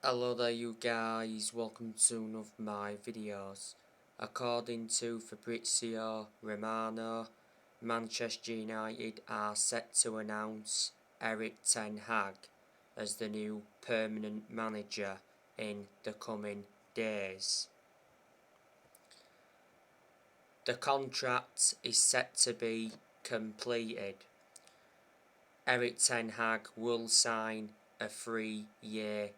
Hello there you guys, welcome to one of my videos. According to Fabrizio Romano, Manchester United are set to announce Erik Ten Hag as the new permanent manager in the coming days. The contract is set to be completed. Erik Ten Hag will sign a 3-year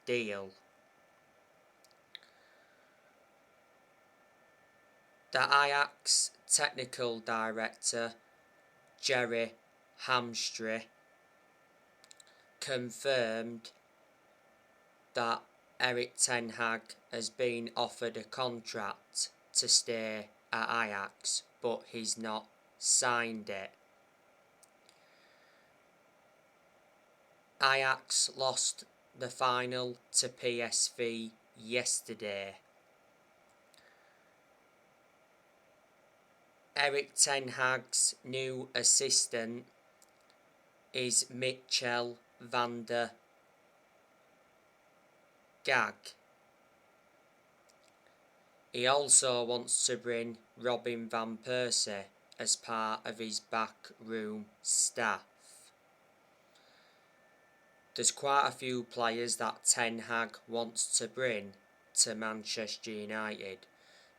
deal. The Ajax technical director, Jerry Hamstra, confirmed that Erik Ten Hag has been offered a contract to stay at Ajax, but he's not signed it. Ajax lost the final to PSV yesterday. Erik Ten Hag's new assistant is Michel van der Gag. He also wants to bring Robin van Persie as part of his backroom staff. There's quite a few players that Ten Hag wants to bring to Manchester United.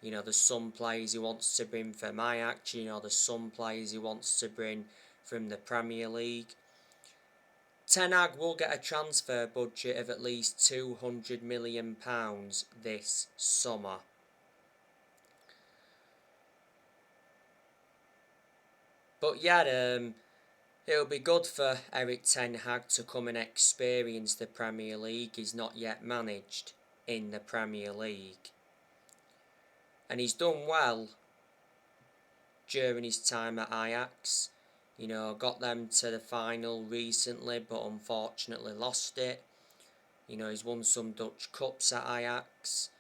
You know, there's some players he wants to bring from Ajax. You know, there's some players he wants to bring from the Premier League. Ten Hag will get a transfer budget of at least £200 million this summer. But yeah, it'll be good for Erik Ten Hag to come and experience the Premier League. He's not yet managed in the Premier League. And he's done well during his time at Ajax. You know, got them to the final recently, but unfortunately lost it. You know, he's won some Dutch Cups at Ajax.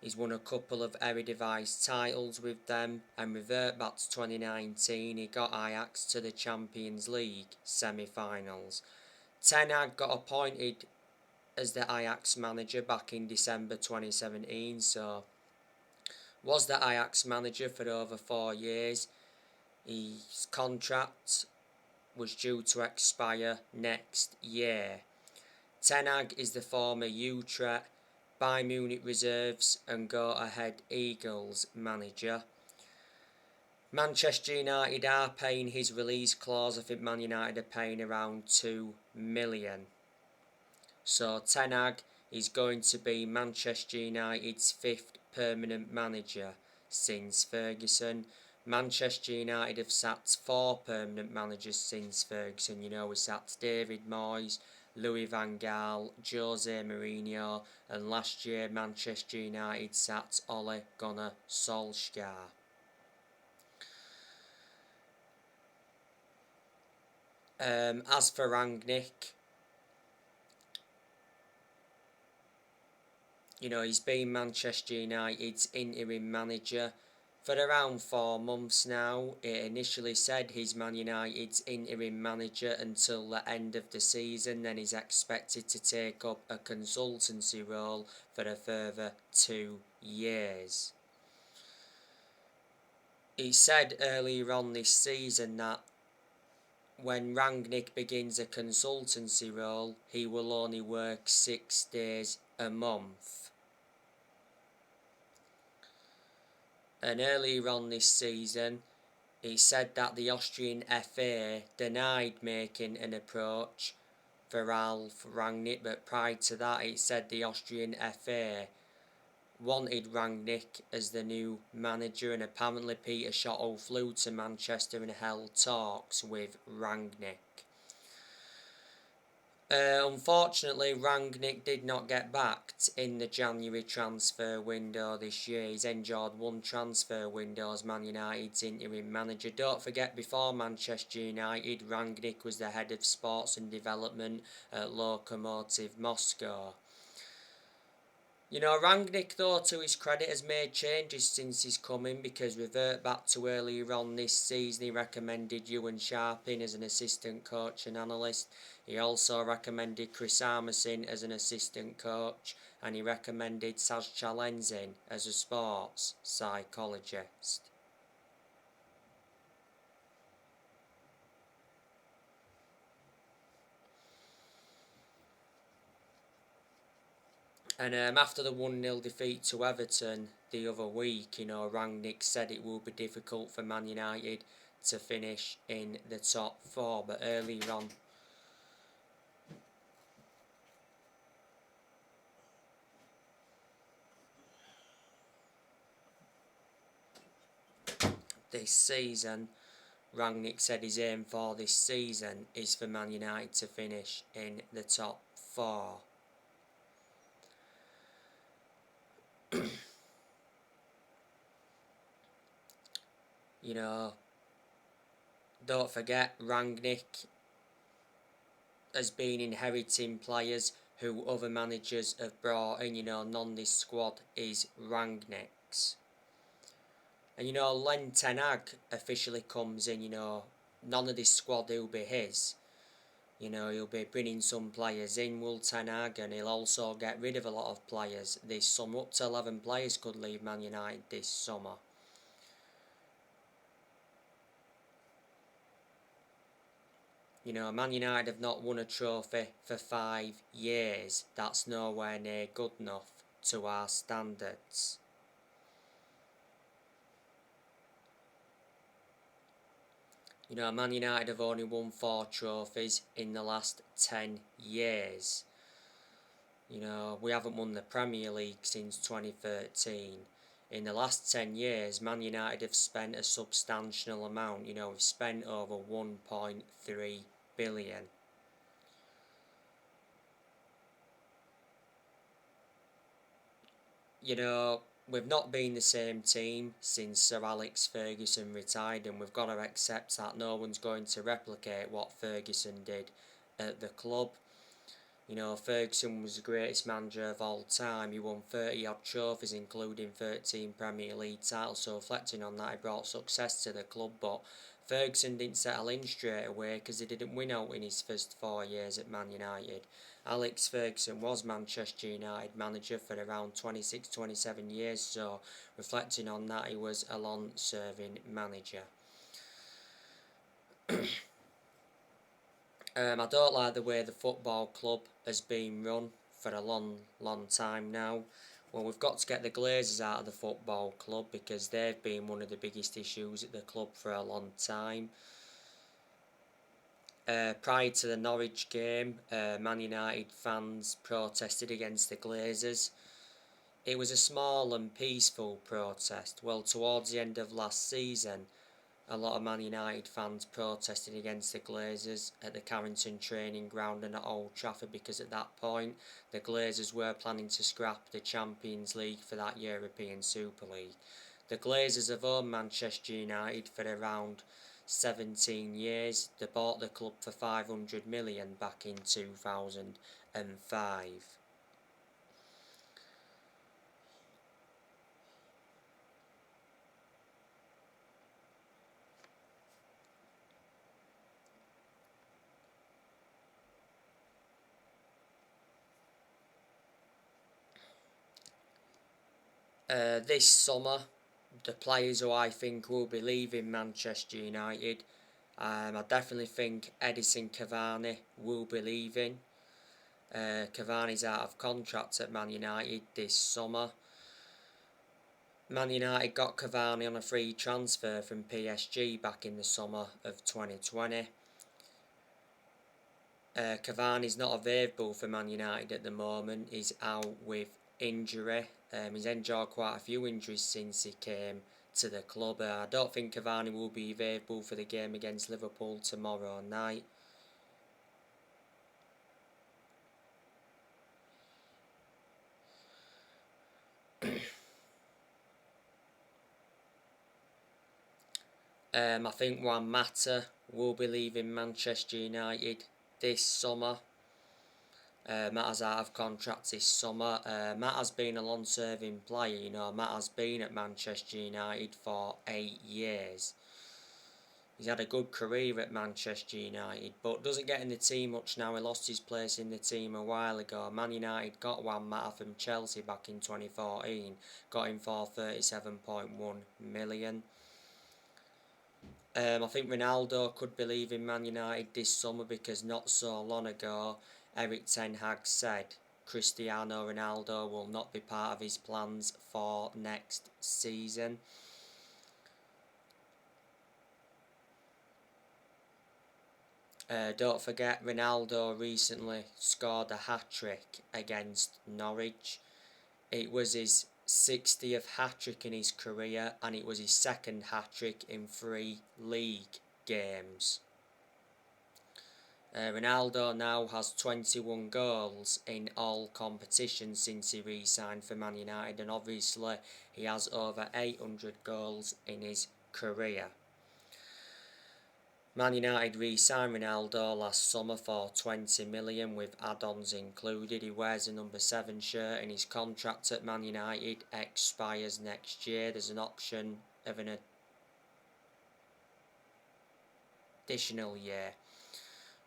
He's won a couple of Eredivisie titles with them, and revert back to 2019, he got Ajax to the Champions League semi-finals. Ten Hag got appointed as the Ajax manager back in December 2017, so was the Ajax manager for over 4 years. His contract was due to expire next year. Ten Hag is the former Utrecht, Bayern Munich reserves and go-ahead Eagles manager. Manchester United are paying his release clause. I think Man United are paying around £2 million. So Ten Hag is going to be Manchester United's 5th permanent manager since Ferguson. Manchester United have sacked 4 permanent managers since Ferguson. You know, we sacked David Moyes, Louis van Gaal, Jose Mourinho, and last year Manchester United sacked Ole Gunnar Solskjaer. As for Rangnick, you know, he's been Manchester United's interim manager for around 4 months now. It initially said he's Man United's interim manager until the end of the season, then he's expected to take up a consultancy role for a further 2 years. He said earlier on this season that when Rangnick begins a consultancy role, he will only work 6 days a month. And earlier on this season, he said that the Austrian FA denied making an approach for Ralf Rangnick, but prior to that, it said the Austrian FA wanted Rangnick as the new manager, and apparently Peter Schottel flew to Manchester and held talks with Rangnick. Unfortunately, Rangnick did not get backed in the January transfer window this year. He's enjoyed 1 transfer window as Man United's interim manager. Don't forget, before Manchester United, Rangnick was the head of sports and development at Lokomotiv Moscow. You know, Rangnick, though, to his credit, has made changes since he's come in, because revert back to earlier on this season, he recommended Ewan Sharp in as an assistant coach and analyst. He also recommended Chris Armisen as an assistant coach, and he recommended Saz Chalenzin as a sports psychologist. And after the 1-0 defeat to Everton the other week, you know, Rangnick said it will be difficult for Man United to finish in the top four. But earlier on, this season, Rangnick said his aim for this season is for Man United to finish in the top four. You know, don't forget, Rangnick has been inheriting players who other managers have brought in. You know, none this squad is Rangnick's. And you know, Len Ten Hag officially comes in. You know, none of this squad will be his. You know, he'll be bringing some players in, will Ten Hag, and he'll also get rid of a lot of players this summer. Up to 11 players could leave Man United this summer. You know, Man United have not won a trophy for 5 years. That's nowhere near good enough to our standards. You know, Man United have only won 4 trophies in the last 10 years. You know, we haven't won the Premier League since 2013. In the last 10 years, Man United have spent a substantial amount. You know, we've spent over 1.3 billion. You know, we've not been the same team since Sir Alex Ferguson retired, and we've got to accept that no one's going to replicate what Ferguson did at the club. You know, Ferguson was the greatest manager of all time. He won 30 odd trophies, including 13 Premier League titles, so reflecting on that, he brought success to the club. But Ferguson didn't settle in straight away because he didn't win out in his first 4 years at Man United. Alex Ferguson was Manchester United manager for around 26-27 years, so reflecting on that, he was a long-serving manager. I don't like the way the football club has been run for a long time now. Well, we've got to get the Glazers out of the football club, because they've been one of the biggest issues at the club for a long time. Prior to the Norwich game, Man United fans protested against the Glazers. It was a small and peaceful protest. Well, towards the end of last season, a lot of Man United fans protested against the Glazers at the Carrington training ground and at Old Trafford, because at that point the Glazers were planning to scrap the Champions League for that European Super League. The Glazers have owned Manchester United for around 17 years. They bought the club for 500 million back in 2005. This summer, the players who I think will be leaving Manchester United, I definitely think Edison Cavani will be leaving. Cavani's out of contract at Man United this summer. Man United got Cavani on a free transfer from PSG back in the summer of 2020. Cavani's not available for Man United at the moment. He's out with injury. He's endured quite a few injuries since he came to the club. I don't think Cavani will be available for the game against Liverpool tomorrow night. I think Juan Mata will be leaving Manchester United this summer. Matt has out of contract this summer. Matt has been a long-serving player. You know, Matt has been at Manchester United for 8 years. He's had a good career at Manchester United, but doesn't get in the team much now. He lost his place in the team a while ago. Man United got Juan Mata from Chelsea back in 2014, got him for 37.1 million. I think Ronaldo could be leaving Man United this summer because not so long ago, Erik Ten Hag said Cristiano Ronaldo will not be part of his plans for next season. Don't forget, Ronaldo recently scored a hat-trick against Norwich. It was his 60th hat-trick in his career, and it was his second hat-trick in 3 league games. Ronaldo now has 21 goals in all competitions since he re-signed for Man United, and obviously he has over 800 goals in his career. Man United re-signed Ronaldo last summer for 20 million with add-ons included. He wears a number 7 shirt and his contract at Man United expires next year. There's an option of an additional year.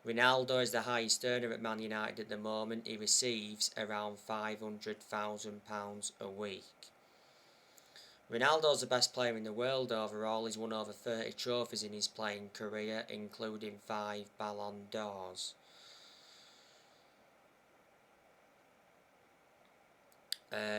Ronaldo is the highest earner at Man United at the moment. He receives around £500,000 a week. Ronaldo's the best player in the world overall. He's won over 30 trophies in his playing career, including 5 Ballon d'Ors.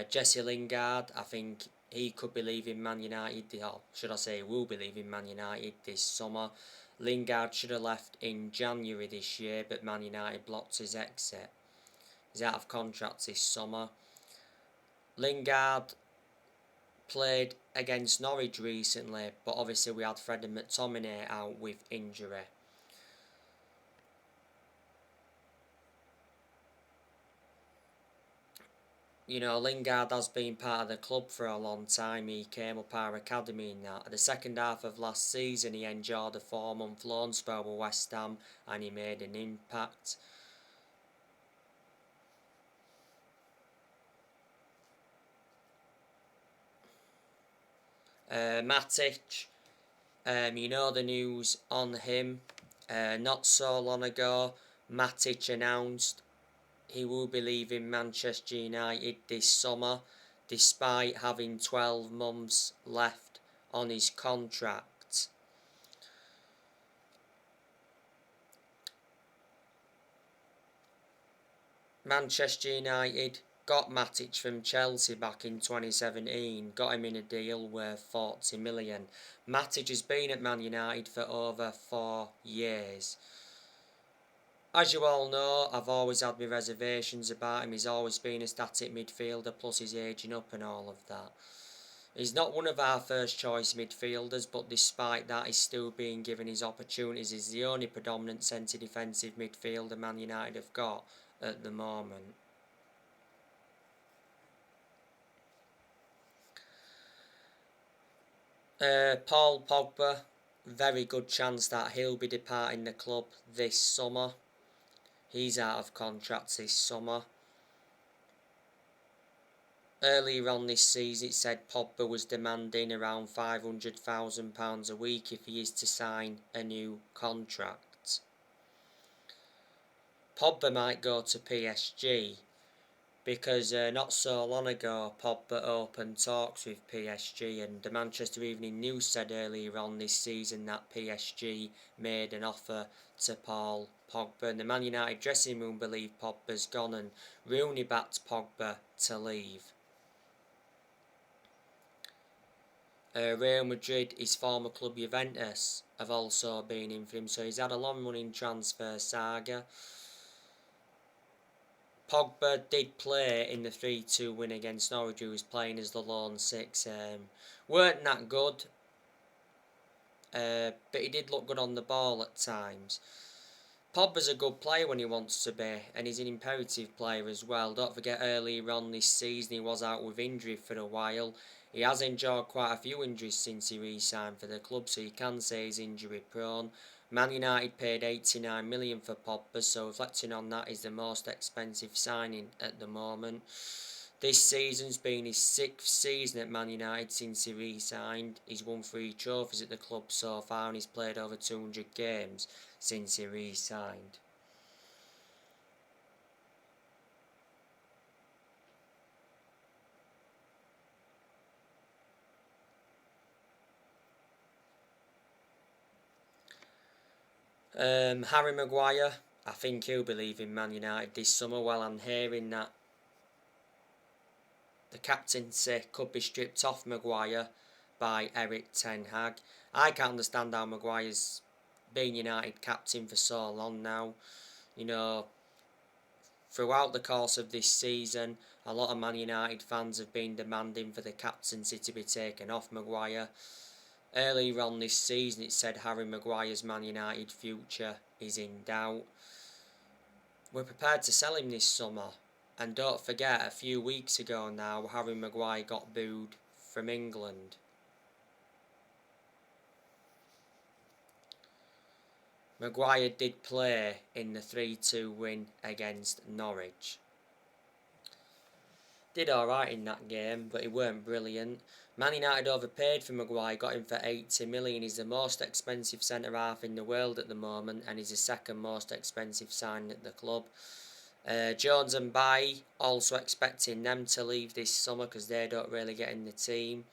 Jesse Lingard, I think he could be leaving Man United, or should I say will be leaving Man United this summer. Lingard should have left in January this year, but Man United blocked his exit. He's out of contract this summer. Lingard played against Norwich recently, but obviously we had Fred and McTominay out with injury. You know, Lingard has been part of the club for a long time. He came up our academy in that. At the second half of last season, he enjoyed a 4-month loan spell with West Ham and he made an impact. Matic, you know the news on him. Not so long ago, Matic announced he will be leaving Manchester United this summer, despite having 12 months left on his contract. Manchester United got Matic from Chelsea back in 2017, got him in a deal worth 40 million. Matic has been at Man United for over 4 years. As you all know, I've always had my reservations about him. He's always been a static midfielder, plus he's ageing up and all of that. He's not one of our first choice midfielders, but despite that, he's still being given his opportunities. He's the only predominant centre defensive midfielder Man United have got at the moment. Paul Pogba, very good chance that he'll be departing the club this summer. He's out of contract this summer. Earlier on this season, it said Pogba was demanding around £500,000 a week if he is to sign a new contract. Pogba might go to PSG because not so long ago Pogba opened talks with PSG, and the Manchester Evening News said earlier on this season that PSG made an offer to Paul Pogba, and the Man United dressing room believe Pogba's gone, and Rooney backed Pogba to leave. Real Madrid, his former club Juventus, have also been in for him, so he's had a long running transfer saga. Pogba did play in the 3-2 win against Norwich. He was playing as the lone 6. Weren't that good, but he did look good on the ball at times. Pogba's a good player when he wants to be, and he's an imperative player as well. Don't forget, earlier on this season he was out with injury for a while. He has endured quite a few injuries since he re-signed for the club, so you can say he's injury prone. Man United paid 89 million for Pogba, so reflecting on that, is the most expensive signing at the moment. This season's been his 6th season at Man United since he re-signed. He's won 3 trophies at the club so far, and he's played over 200 games since he re-signed. Harry Maguire, I think he'll be leaving Man United this summer. Well, I'm hearing that the captaincy could be stripped off Maguire by Erik Ten Hag. I can't understand how Maguire's been United captain for so long now. You know, throughout the course of this season, a lot of Man United fans have been demanding for the captaincy to be taken off Maguire. Earlier on this season, it said Harry Maguire's Man United future is in doubt. We're prepared to sell him this summer. And don't forget, a few weeks ago now, Harry Maguire got booed from England. Maguire did play in the 3-2 win against Norwich. Did alright in that game, but he weren't brilliant. Man United overpaid for Maguire, got him for 80 million. He's the most expensive centre-half in the world at the moment, and he's the second most expensive signing at the club. Jones and Bailly, also expecting them to leave this summer because they don't really get in the team.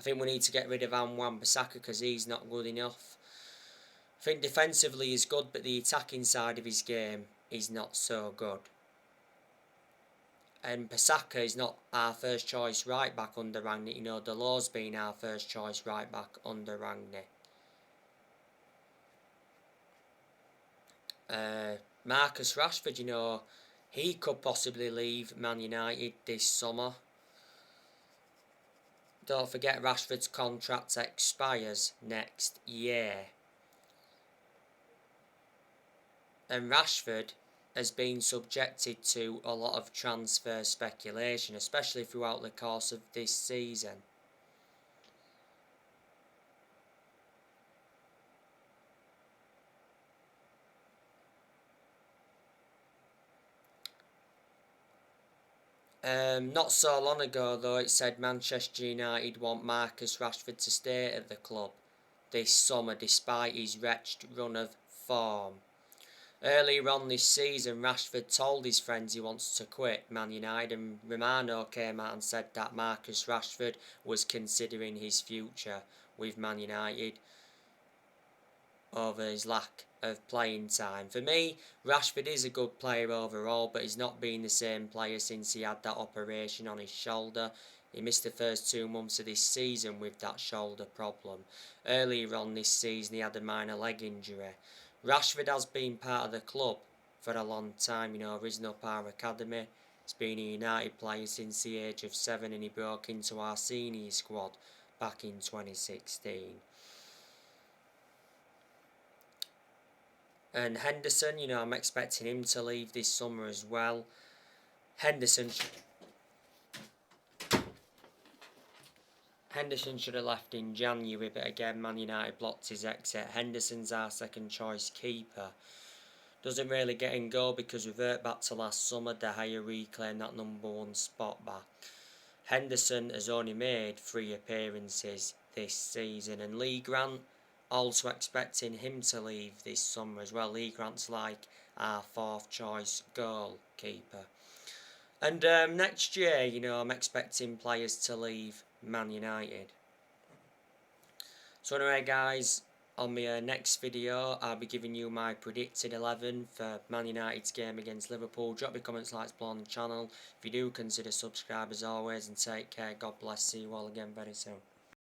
I think we need to get rid of Wan-Bissaka because he's not good enough. I think defensively he's good, but the attacking side of his game is not so good. And Bissaka is not our first choice right back under Rangnick. You know, Delors being our first choice right back under Rangnick. Marcus Rashford, you know, he could possibly leave Man United this summer. Don't forget Rashford's contract expires next year. And Rashford has been subjected to a lot of transfer speculation, especially throughout the course of this season. Not so long ago though, it said Manchester United want Marcus Rashford to stay at the club this summer despite his wretched run of form. Earlier on this season, Rashford told his friends he wants to quit Man United, and Romano came out and said that Marcus Rashford was considering his future with Man United over his lack of playing time. For me, Rashford is a good player overall, but he's not been the same player since he had that operation on his shoulder. He missed the first 2 months of this season with that shoulder problem. Earlier on this season, he had a minor leg injury. Rashford has been part of the club for a long time, you know, risen up our academy. He's been a United player since the age of 7, and he broke into our senior squad back in 2016. And Henderson, you know, I'm expecting him to leave this summer as well. Henderson should have left in January, but again, Man United blocked his exit. Henderson's our second choice keeper. Doesn't really get in goal because revert back to last summer, De Gea reclaimed that #1 spot back. Henderson has only made 3 appearances this season, and Lee Grant, also expecting him to leave this summer as well. Lee Grant's like our 4th choice goalkeeper. And next year, you know, I'm expecting players to leave Man United. So anyway guys, on my next video I'll be giving you my predicted 11 for Man United's game against Liverpool. Drop your comments, likes below on the channel. If you do, consider subscribe as always, and take care. God bless. See you all again very soon.